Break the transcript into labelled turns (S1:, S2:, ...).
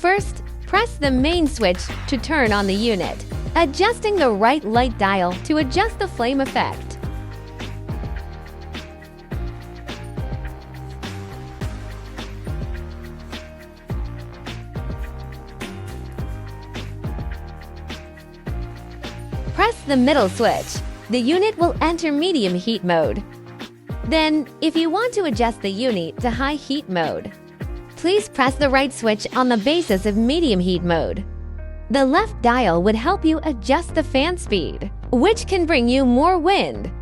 S1: First, press the main switch to turn on the unit, adjusting the right light dial to adjust the flame effect. Press the middle switch. The unit will enter medium heat mode. Then, if you want to adjust the unit to high heat mode, please press the right switch on the basis of medium heat mode. The left dial would help you adjust the fan speed, which can bring you more wind.